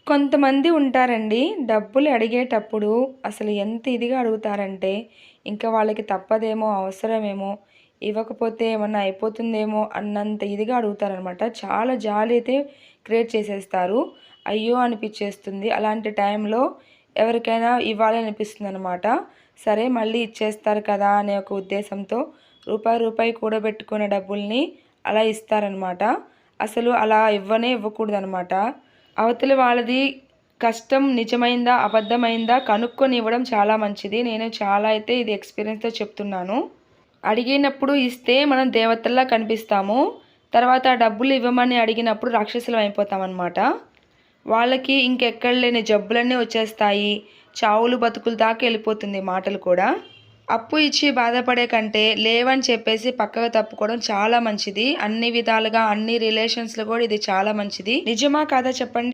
కొంతమంది ఉంటారండి. డబ్బులు అడిగేటప్పుడు అసలు ఎంత ఇదిగా అడుగుతారంటే, ఇంకా వాళ్ళకి తప్పదేమో, అవసరమేమో, ఇవ్వకపోతే ఏమన్నా అయిపోతుందేమో అన్నంత ఇదిగా అడుగుతారనమాట. చాలా జాలి అయితే క్రియేట్ చేసేస్తారు. అయ్యో! అనిపిచ్చేస్తుంది. అలాంటి టైంలో ఎవరికైనా ఇవ్వాలి అనిపిస్తుందనమాట. సరే మళ్ళీ ఇచ్చేస్తారు కదా అనే ఒక ఉద్దేశంతో రూపాయి కూడబెట్టుకున్న డబ్బుల్ని అలా ఇస్తారనమాట. అసలు అలా ఇవ్వనే ఇవ్వకూడదనమాట. అవతలి వాళ్ళది కష్టం నిజమైందా? అబద్ధమైందా? కనుక్కొని ఇవ్వడం చాలా మంచిది. నేను చాలా అయితే ఇది ఎక్స్‌పీరియన్స్‌తో చెప్తున్నాను. అడిగినప్పుడు ఇస్తే మనం దేవతల్లా కనిపిస్తాము. తర్వాత డబ్బులు ఇవ్వమని అడిగినప్పుడు రాక్షసులం అయిపోతామనమాట. వాళ్ళకి ఇంకెక్కడ లేని జబ్బులన్నీ వచ్చేస్తాయి. చావులు బతుకులు దాకా ఎళ్ళిపోతుంది మాటలు కూడా. అప్పు ఇచ్చి బాధపడే కంటే లేవని చెప్పేసి పక్కకు తప్పుకోవడం చాలా మంచిది. అన్ని విధాలుగా అన్ని రిలేషన్స్‌లో కూడా ఇది చాలా మంచిది. నిజమా కాదా చెప్పండి?